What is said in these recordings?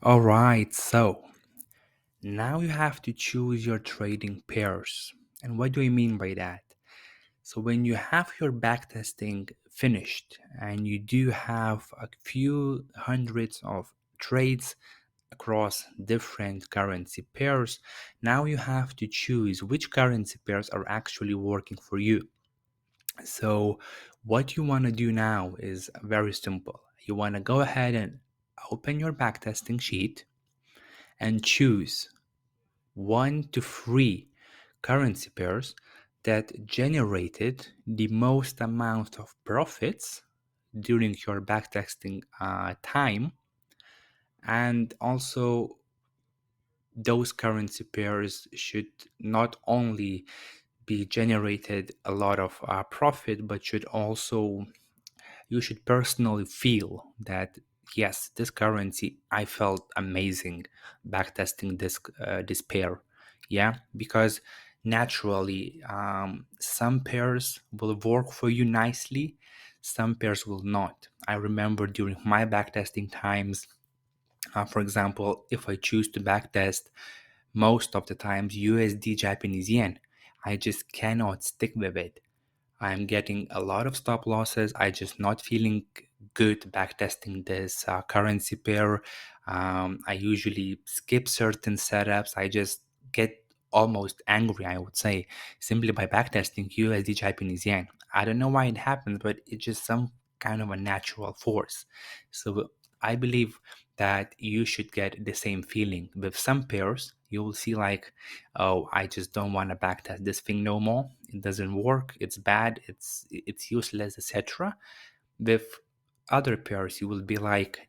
All right, so now you have to choose your trading pairs. And what do I mean by that? So when you have your backtesting finished and you do have a few hundreds of trades across different currency pairs, now you have to choose which currency pairs are actually working for you. So what you want to do now is very simple. You want to go ahead and open your backtesting sheet and choose 1 to 3 currency pairs that generated the most amount of profits during your backtesting time, and also those currency pairs should not only be generated a lot of profit, but should also you should personally feel that yes, this currency I felt amazing backtesting this pair. Yeah, because naturally some pairs will work for you nicely, some pairs will not. I remember during my backtesting times, for example, if I choose to backtest most of the times USD Japanese yen, I just cannot stick with it. I'm getting a lot of stop losses. I just not feeling good backtesting this currency pair. I usually skip certain setups. I just get almost angry, I would say, simply by backtesting USD Japanese yen. I don't know why it happens, but it's just some kind of a natural force. So I believe that you should get the same feeling with some pairs. You will see like, oh, I just don't want to backtest this thing no more. It doesn't work. It's bad. It's useless, etc. With other pairs, you will be like,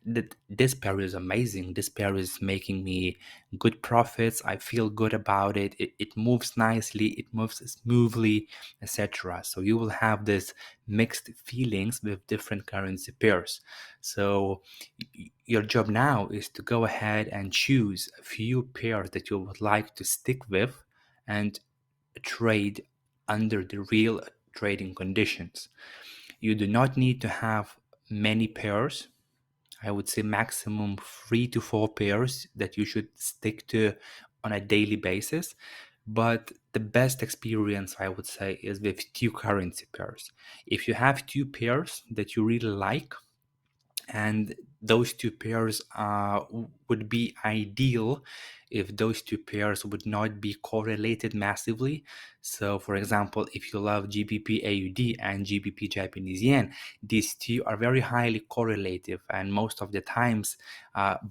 this pair is amazing. This pair is making me good profits. I feel good about it. It moves nicely. It moves smoothly, etc. So you will have this mixed feelings with different currency pairs. So your job now is to go ahead and choose a few pairs that you would like to stick with and trade under the real trading conditions. You do not need to have many pairs. I would say maximum 3 to 4 pairs that you should stick to on a daily basis. But the best experience, I would say, is with 2 currency pairs. If you have 2 pairs that you really like, and those 2 pairs would be ideal if those 2 pairs would not be correlated massively. So for example, if you love GBP AUD and GBP Japanese yen, these two are very highly correlative, and most of the times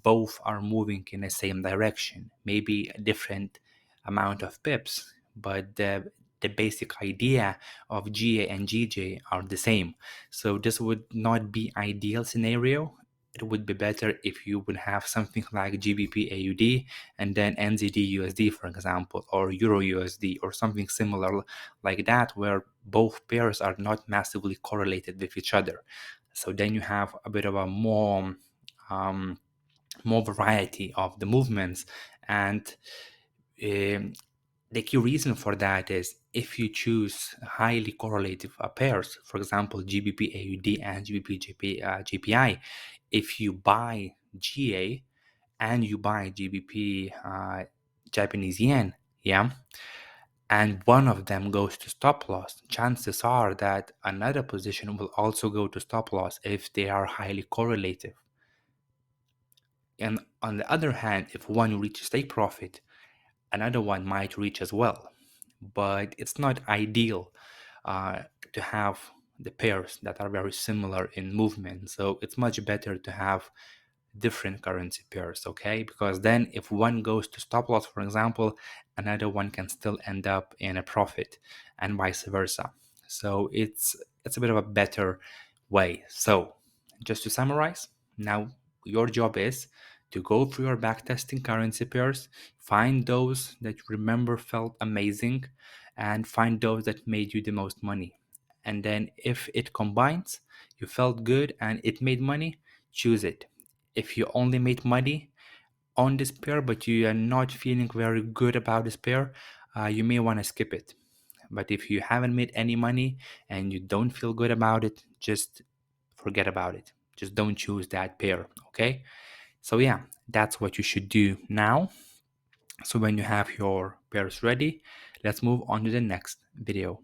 both are moving in the same direction, maybe a different amount of pips, but the basic idea of GA and GJ are the same. So this would not be ideal scenario. It would be better if you would have something like GBP AUD and then NZD USD, for example, or Euro USD, or something similar like that, where both pairs are not massively correlated with each other. So then you have a bit of a um, more variety of the movements. And um, the key reason for that is if you choose highly correlative pairs, for example, GBP AUD and GPI, if you buy GA and you buy GBP Japanese yen, yeah, and one of them goes to stop loss, chances are that another position will also go to stop loss if they are highly correlative. And on the other hand, if one reaches take profit, another one might reach as well. But it's not ideal uh, to have the pairs that are very similar in movement. So it's much better to have different currency pairs, okay? Because then if one goes to stop loss, for example, another one can still end up in a profit, and vice versa. So it's a bit of a better way. So just to summarize, now your job is to go through your backtesting currency pairs, find those that you remember felt amazing, and find those that made you the most money. And then if it combines, you felt good and it made money, choose it. If you only made money on this pair but you are not feeling very good about this pair, you may want to skip it. But if you haven't made any money and you don't feel good about it, just forget about it. Just don't choose that pair, okay? So yeah, That's what you should do now. So when you have your pairs ready, let's move on to the next video.